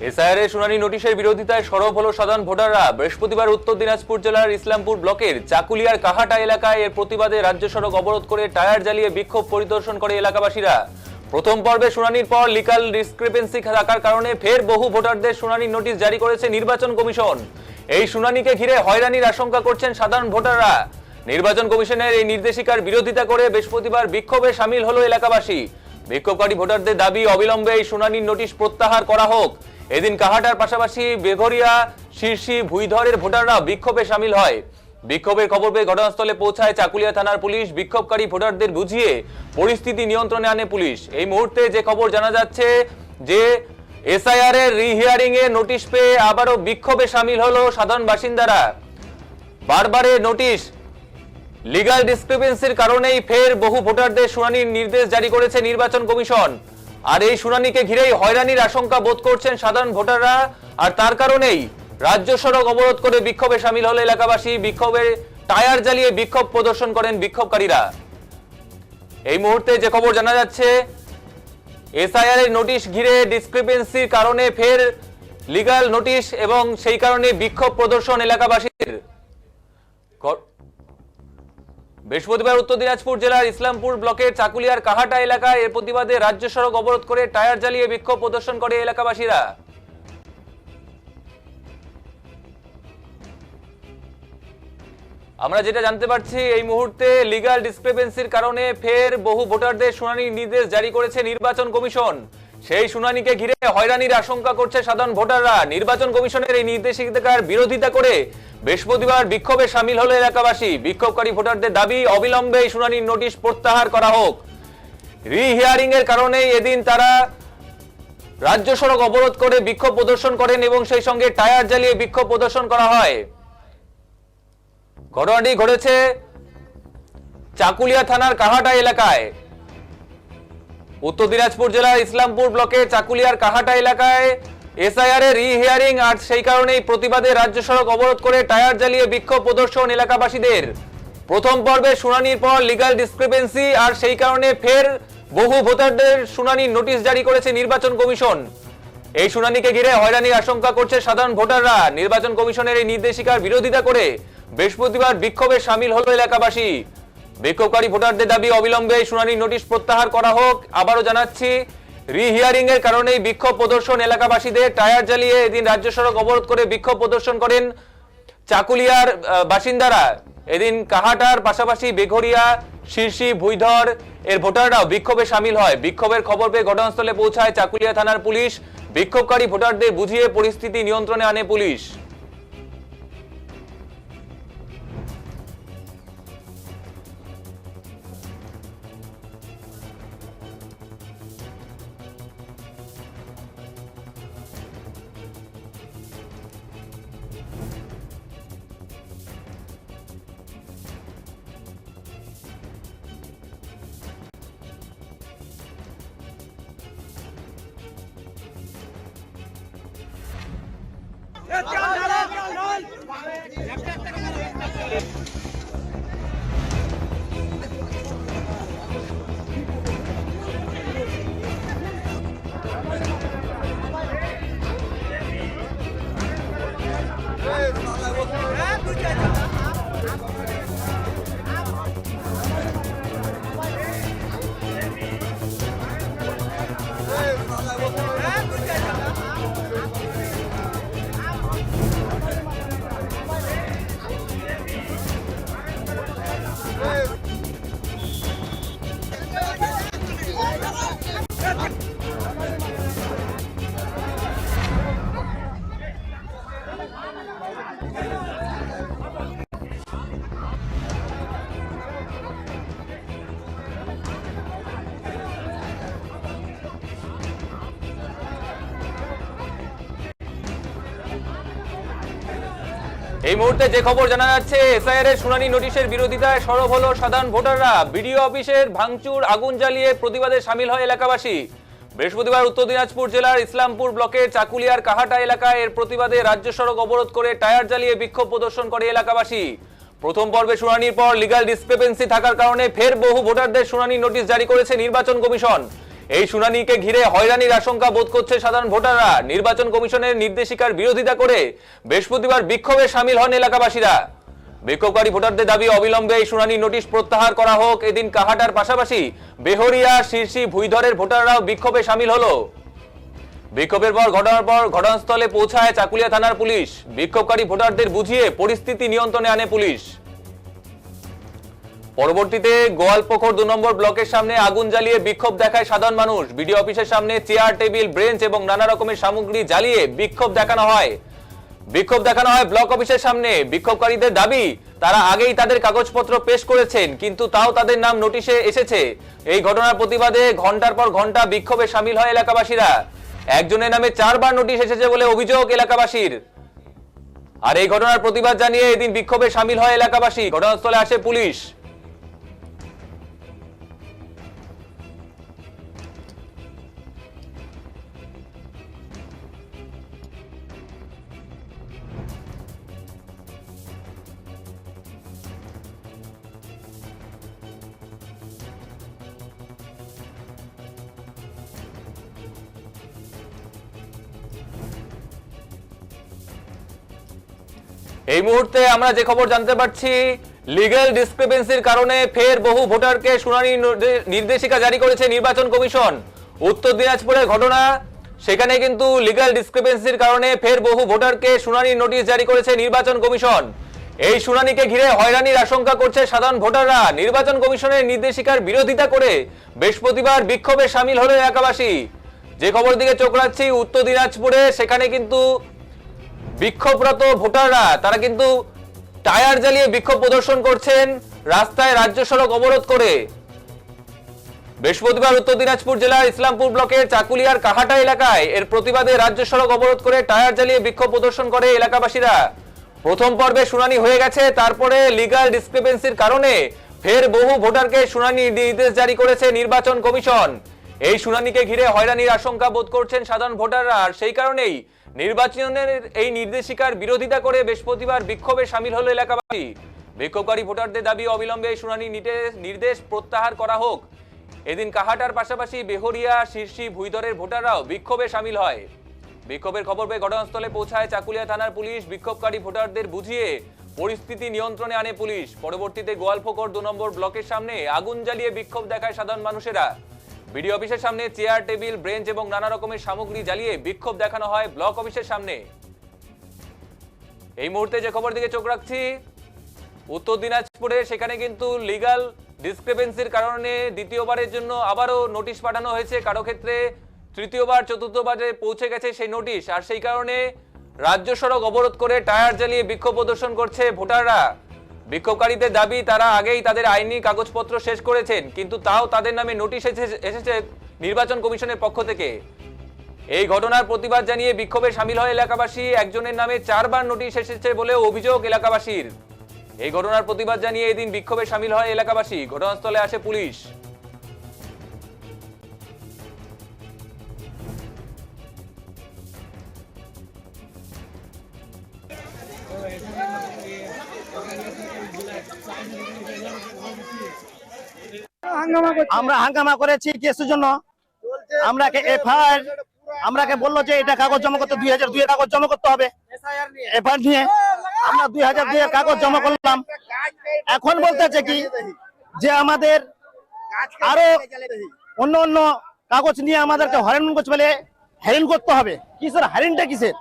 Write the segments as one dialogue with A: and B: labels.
A: SIR শুনানি নোটিশের বিরোধিতায় সরব হলো সাধারণ ভোটাররা। বৃহস্পতিবার উত্তর দিনাজপুর জেলার ইসলামপুর ব্লকের চাকুলিয়ার কাহাটা এলাকায় এর প্রতিবাদে রাজ্য সড়ক অবরোধ করে টায়ার জ্বালিয়ে বিক্ষোভ পরিদর্শন করে এলাকাবাসীরা। প্রথম পর্বে শুনানির পর লিগাল ডিসক্রিপেন্সি থাকার কারণে ফের বহু ভোটারদের শুনানির নোটিশ জারি করেছে নির্বাচন কমিশন। এই শুনানিকে ঘিরে হয়রানির আশঙ্কা করছেন সাধারণ ভোটাররা। নির্বাচন কমিশনের এই নির্দেশিকার বিরোধিতা করে বৃহস্পতিবার বিক্ষোভে সামিল হলো এলাকাবাসী। বিক্ষোভকারী ভোটারদের দাবি অবিলম্বে এই শুনানির নোটিশ প্রত্যাহার করা হোক। এদিন কাহাটার পাশাপাশি বেঘরিয়া, শিরসি, ভুইধরের ভোটাররা বিক্ষোভে সামিল হয়। বিক্ষোভের খবর পেয়ে ঘটনাস্থলে পৌঁছায় চাকুলিয়া থানার পুলিশ। বিক্ষোভকারী ভোটারদের বুঝিয়ে পরিস্থিতি নিয়ন্ত্রণে আনে পুলিশ। এই মুহূর্তে যে খবর জানা যাচ্ছে যে এসআইআর এর রিহিয়ারিং এ নোটিশ পেয়ে আবারও বিক্ষোভে সামিল হলো সাধারণ বাসিন্দারা। বারবারে নোটিশ লিগাল ডিসক্রিপেন্সির কারণেই ফের বহু ভোটারদের শুনানির নির্দেশ জারি করেছে নির্বাচন কমিশন। আর এই শুনানিকে ঘিরেই হয়রানির আশঙ্কা বোধ করছেন সাধারণ ভোটাররা। আর তার কারণেই রাজ্য সড়ক অবরোধ করে বিক্ষোভে সামিল হলো এলাকাবাসী। বিক্ষোভে টায়ার জ্বালিয়ে বিক্ষোভ প্রদর্শন করেন বিক্ষোভকারীরা। এই মুহূর্তে যে খবর জানা যাচ্ছে এসআইআর এর নোটিশ ঘিরে ডিসক্রিপেন্সির কারণে ফের লিগাল নোটিশ এবং সেই কারণে বিক্ষোভ প্রদর্শন এলাকাবাসীর। বৃহস্পতিবার উত্তর দিনাজপুর জেলার ইসলামপুর ব্লকের চাকুলিয়ার কাহাটা এলাকায় এর প্রতিবাদে রাজ্য সড়ক অবরোধ করে টায়ার জ্বালিয়ে বিক্ষোভ প্রদর্শন করে এলাকাবাসীরা। আমরা যেটা জানতে পারছি এই মুহূর্তে লিগাল ডিসক্রিপেন্সির কারণে ফের বহু ভোটারদের শুনানির নির্দেশ জারি করেছে নির্বাচন কমিশন। সেই শুনানিকে ঘিরে হয়রানির আশঙ্কা করছে সাধারণ ভোটাররা। নির্বাচন কমিশনের এই নির্দেশিকার বিরোধিতা করে বৃহস্পতিবার বিক্ষোভে সামিল হলো এলাকাবাসী। বিক্ষোভকারী ভোটারদের দাবি অবিলম্বে এই শুনানির নোটিশ প্রত্যাহার করা হোক। রিহিয়ারিং এর কারণে এদিন তারা রাজ্য সড়ক অবরোধ করে বিক্ষোভ প্রদর্শন করেন এবং সেই সঙ্গে টায়ার জ্বালিয়ে বিক্ষোভ প্রদর্শন করা হয়। ঘটনাটি ঘটেছে চাকুলিয়া থানার কাহাটা এলাকায়। উত্তর দিনাজপুর জেলার ইসলামপুর ব্লকের চাকুলিয়ার কাহাটা এলাকায় এসআইআর এর রিহিয়ারিং আর সেই কারণেই প্রতিবাদে রাজ্য সড়ক অবরোধ করে টায়ার জ্বালিয়ে বিক্ষোভ প্রদর্শন এলাকাবাসীদের। প্রথম পর্বে শুনানির পর লিগাল ডিসক্রিপেন্সি আর সেই কারণে ফের বহু ভোটারদের শুনানির নোটিশ জারি করেছে নির্বাচন কমিশন। এই শুনানিকে ঘিরে হয়রানির আশঙ্কা করছে সাধারণ ভোটাররা। নির্বাচন কমিশনের এই নির্দেশিকার বিরোধিতা করে বৃহস্পতিবার বিক্ষোভে সামিল হলো এলাকাবাসী। বিক্ষোভকারী ভোটারদের দাবি অবিলম্বে শুনানির নোটিশ প্রত্যাহার করা হোক। আবারও জানাচ্ছি রিহিয়ারিং এর কারণেই বিক্ষোভ প্রদর্শন এলাকাবাসীদের। টায়ার জ্বালিয়ে এদিন রাজ্য সড়ক অবরোধ করে বিক্ষোভ প্রদর্শন করেন চাকুলিয়ার বাসিন্দারা। এদিন কাহাটার পাশাপাশি বেঘরিয়া, শিরসি, ভুইধর এর ভোটাররাও বিক্ষোভে সামিল হয়। বিক্ষোভের খবর পেয়ে ঘটনাস্থলে পৌঁছায় চাকুলিয়া থানার পুলিশ। বিক্ষোভকারী ভোটারদের বুঝিয়ে পরিস্থিতি নিয়ন্ত্রণে আনে পুলিশ। এই মুহূর্তে যে খবর জানা যাচ্ছে এসআইআর এর শুনানি নোটিশের বিরোধিতায় সরব হলো সাধারণ ভোটাররা। বিডিও অফিসের ভাঙচুর, আগুন জ্বালিয়ে প্রতিবাদে সামিল হয় এলাকাবাসী। বৃহস্পতিবার উত্তর দিনাজপুর জেলার ইসলামপুর ব্লকের চাকুলিয়ার কাহাটা এলাকায় এর প্রতিবাদে রাজ্য সড়ক অবরোধ করে টায়ার জ্বালিয়ে বিক্ষোভ প্রদর্শন করে এলাকাবাসী। প্রথম পর্বে শুনানির পর লিগ্যাল ডিসক্রিপেন্সি থাকার কারণে ফের বহু ভোটারদের শুনানি নোটিশ জারি করেছে নির্বাচন কমিশন। এই শুনানিকে ঘিরে হয়রানির আশঙ্কা বোধ করছে সাধারণ ভোটাররা। নির্বাচন কমিশনের নির্দেশিকার বিরোধিতা করে বৃহস্পতিবার বিক্ষোভে শামিল হন এলাকাবাসীরা। বিক্ষোভকারী ভোটারদের দাবি অবিলম্বে এই শুনানি নোটিশ প্রত্যাহার করা হোক। এদিন কাহাটার পাশাপাশি বেহরিয়া, শিরসি, ভুইধরের ভোটাররাও বিক্ষোভে শামিল হলো। বিক্ষোভের পর ঘটনাস্থলে পৌঁছায় চাকুলিয়া থানার পুলিশ। বিক্ষোভকারী ভোটারদের বুঝিয়ে পরিস্থিতি নিয়ন্ত্রণে আনে পুলিশ। পরবর্তীতে গোয়ালপুকুর 2 নম্বর ব্লকের সামনে আগুন জ্বালিয়ে বিক্ষোভ দেখায় সাধারণ মানুষ। বিডিও অফিসের সামনে চেয়ার, টেবিল, বেঞ্চ এবং নানা রকমের সামগ্রী জ্বালিয়ে বিক্ষোভ দেখানো হয়। ব্লক অফিসের সামনে। বিক্ষোভকারীদের দাবি তারা আগেই তাদের কাগজপত্র পেশ করেছেন, কিন্তু তাও তাদের নাম নোটিশে এসেছে। এই ঘটনার প্রতিবাদে ঘন্টার পর ঘন্টা বিক্ষোভে শামিল হয় এলাকাবাসীরা। একজনের নামে 4 বার নোটিশ এসেছে বলে অভিযোগ এলাকাবাসীর। আর এই ঘটনার প্রতিবাদ জানিয়ে এদিন বিক্ষোভে শামিল হয় এলাকাবাসী। ঘটনাস্থলে আসে পুলিশ। এই মুহূর্তে আমরা যে খবর জানতে পারছি, লিগ্যাল ডিসক্রিপেন্সির কারণে ফের বহু ভোটারকে শুনানি নির্দেশিকা জারি করেছে নির্বাচন কমিশন। উত্তর দিনাজপুরের ঘটনা, সেখানে কিন্তু লিগ্যাল ডিসক্রিপেন্সির কারণে ফের বহু ভোটারকে শুনানি নোটিশ জারি করেছে নির্বাচন কমিশন। এই শুনানিকে ঘিরে হয়রানির আশঙ্কা করছে সাধারণ ভোটাররা। নির্বাচন কমিশনের নির্দেশিকার বিরোধিতা করে বৃহস্পতিবার বিক্ষোভে শামিল হলো এলাকাবাসী। যে খবর দিকে চোখ রাখছি উত্তর দিনাজপুরে, সেখানে কিন্তু বিক্ষোভরত ভোটাররা তারা কিন্তু টায়ার জ্বালিয়ে বিক্ষোভ প্রদর্শন করছেন, রাস্তায় রাজ্য সড়ক অবরোধ করে। বৃহস্পতিবার উত্তর দিনাজপুর জেলার ইসলামপুর ব্লকের চাকুলিয়ার কাহাটা এলাকায় এর প্রতিবাদে রাজ্য সড়ক অবরোধ করে টায়ার জ্বালিয়ে বিক্ষোভ প্রদর্শন করে এলাকাবাসীরা। প্রথম পর্বে শুনানি হয়ে গেছে, তারপরে লিগ্যাল ডিসক্রিপেন্সির কারণে ফের বহু ভোটারকে শুনানি নির্দেশ জারি করেছে নির্বাচন কমিশন। এই শুনানিকে ঘিরে হয়রানির আশঙ্কা বোধ করছেন সাধারণ ভোটাররা। আর সেই কারণেই নির্বাচনের এই নির্দেশিকার বিরোধিতা করে বৃহস্পতিবার বিক্ষোভে শামিল হলো এলাকাবাসী। বিক্ষোভকারী ভোটারদের দাবি অবিলম্বে এই শুনানি নির্দেশ প্রত্যাহার করা হোক। এদিন কাহাটার পাশাপাশি বেহরিয়া, শিরসি, ভুইধরের ভোটাররাও বিক্ষোভে শামিল হয়। বিক্ষোভের খবর পেয়ে ঘটনাস্থলে পৌঁছায় চাকুলিয়া থানার পুলিশ। বিক্ষোভকারী ভোটারদের বুঝিয়ে পরিস্থিতি নিয়ন্ত্রণে আনে পুলিশ। পরবর্তীতে গোয়ালপুকুর 2 নম্বর ব্লকের সামনে আগুন জ্বালিয়ে বিক্ষোভ দেখায় সাধারণ মানুষেরা। বিডিও অফিসের সামনে চেয়ার, টেবিল, বেঞ্চ এবং নানা রকমের সামগ্রী জ্বালিয়ে বিক্ষোভ দেখানো হয় ব্লক অফিসের সামনে। এই মুহূর্তে যে খবর দিকে চোখ রাখছি উত্তর দিনাজপুরে, সেখানে কিন্তু লিগ্যাল ডিসক্রিপেন্সির কারণে দ্বিতীয়বারের জন্য আবারও নোটিশ পাঠানো হয়েছে। কারো ক্ষেত্রে তৃতীয়বার, চতুর্থবারে পৌঁছে গেছে সেই নোটিশ। আর সেই কারণে রাজ্য সড়ক অবরোধ করে টায়ার জ্বালিয়ে বিক্ষোভ প্রদর্শন করছে ভোটাররা। বিক্ষোভকারীদের দাবি তারা আগেই তাদের আইনি কাগজপত্র শেষ করেছেন, কিন্তু তাও তাদের নামে নোটিশ এসেছে নির্বাচন কমিশনের পক্ষ থেকে। এই ঘটনার প্রতিবাদ জানিয়ে বিক্ষোভে শামিল হয় এলাকাবাসী। একজনের নামে 4 বার নোটিশ এসেছে বলে অভিযোগ এলাকাবাসীর। এই ঘটনার প্রতিবাদ জানিয়ে এদিন বিক্ষোভে শামিল হয় এলাকাবাসী। ঘটনাস্থলে আসে পুলিশ।
B: আমরা হাঙ্গামা করেছি কেসের জন্য। আমরাকে এফআইআর আমরাকে বললো যে এটা কাগজ জমা করতে 2002 কাগজ জমা করতে হবে। এফআইআর নিয়ে আমরা 2002 কাগজ জমা করলাম। এখন বলতেছে কি যে আমাদের আরো অন্য অন্য কাগজ নিয়ে আমাদেরকে হয়রান করছে বলে হ্যারেন করতে হবে। কিসের হ্যারেনটা কিসের?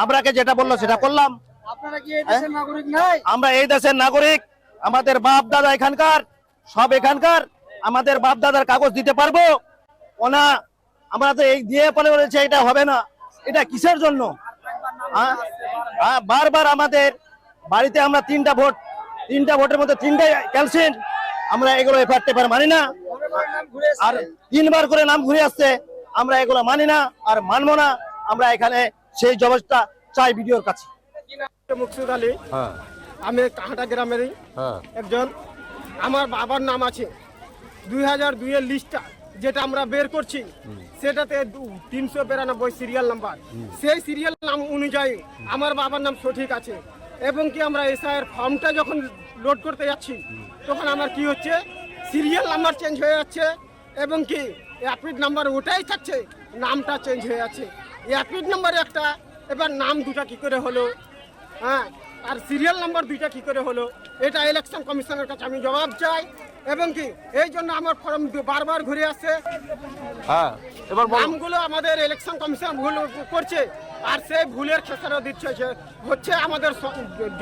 B: আমরাকে যেটা বললো সেটা করলাম।
C: আপনারা কি এই দেশের নাগরিক নাই?
B: আমরা এই দেশের নাগরিক, আমাদের বাপ দাদা এখানকার, সব এখানকার। আমাদের বাপ দাদার কাগজ দিতে পারবো ওনা? আমরা তো এই দিয়ে বলেছে এটা হবে না। এটা কিসের জন্য? বারবার আমাদের বাড়িতে আমরা 3টা ভোটের মধ্যে 3টাই ক্যান্সেল। আমরা এগুলো এফআইআর মানি না। আর 3 বার করে নাম ঘুরে আসছে। আমরা এগুলো মানি না আর মানবো না। আমরা এখানে সেই জবাবটা চাই ভিডিওর কাছে।
C: মুকসুদ আলী, আমি কাহাটা গ্রামেরই একজন। আমার বাবার নাম আছে 2002 এর লিস্টটা যেটা আমরা বের করছি, সেটাতে 392 সিরিয়াল নাম্বার। সেই সিরিয়াল নাম অনুযায়ী আমার বাবার নাম সঠিক আছে। এবং কি আমরা এসআইআর ফর্মটা যখন লোড করতে যাচ্ছি তখন আমার কি হচ্ছে, সিরিয়াল নাম্বার চেঞ্জ হয়ে যাচ্ছে এবং কি অ্যাপিড নাম্বার ওটাই থাকছে, নামটা চেঞ্জ হয়ে আছে। অ্যাপিড নাম্বার একটা, এবার নাম দুটা কি করে হলো, হ্যাঁ, আর সিরিয়াল নাম্বার দুইটা কি করে হলো, এটা ইলেকশন কমিশনের কাছে আমি জবাব চাই। এবং কি এই জন্য আমার ফর্ম বারবার ঘুরে আসছে,
D: হ্যাঁ এবার বলো।
C: নামগুলো আমাদের ইলেকশন কমিশন ভুল করছে, আর সেই ভুলের খেসারত দিচ্ছে হচ্ছে আমাদের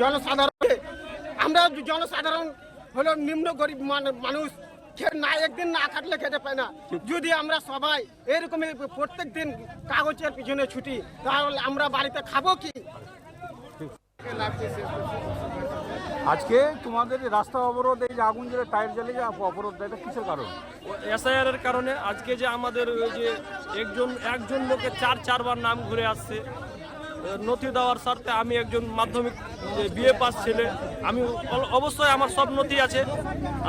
C: জনসাধারণকে। আমরা জনসাধারণ হলো নিম্ন গরিব মানুষ, না একদিন না খাটলে খেতে পায় না। যদি আমরা সবাই এরকম প্রত্যেক দিন কাগজের পিছনে ছুটি, তাহলে আমরা বাড়িতে খাবো কি?
D: আজকে তোমাদের এই রাস্তা অবরোধ, এই যে আগুন জ্বলে টায়ার জ্বলে যে অবরোধ, এটা কিসের কারণ?
E: এসআইআর এর কারণে আজকে যে আমাদের ওই যে একজন লোকের চারবার নাম ঘুরে আসছে নথি দেওয়ার স্বার্থে। আমি একজন মাধ্যমিক বিএ পাস ছেলে, আমি অবশ্যই আমার সব নথি আছে,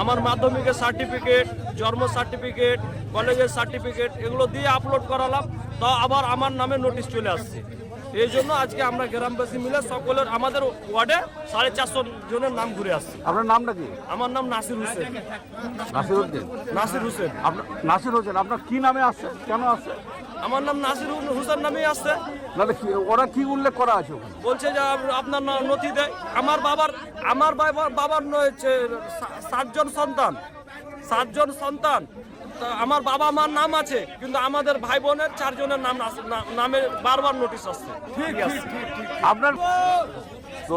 E: আমার মাধ্যমিকের সার্টিফিকেট, জন্ম সার্টিফিকেট, কলেজের সার্টিফিকেট, এগুলো দিয়ে আপলোড করালাম, তো আবার আমার নামে নোটিশ চলে আসছে। এই জন্য আজকে আমরা গ্রামবাসী মিলে সকলের আমাদের ওয়ার্ডে 450 জনের নাম ঘুরে আসছে।
D: আপনার নামটা কি?
E: আমার নাম নাসির হোসেন।
D: নাসির উদ্দিন?
E: নাসির হোসেন।
D: আপনার নাসির হোসেন, আপনার কি নামে আসছে, কেন আসছে?
E: আমার নাম নাসির হোসেন নামেই আসছে।
D: নাহলে ওরা কি উল্লেখ করা আছে ওখানে?
E: বলছে যে আপনার নথি দেয়। আমার বাবার 7জন সন্তান, তা আমার বাবা মার নাম আছে, কিন্তু আমাদের ভাই বোনের 4 জনের নামে বারবার নোটিশ আসছে। ঠিক আছে,
D: আপনার তো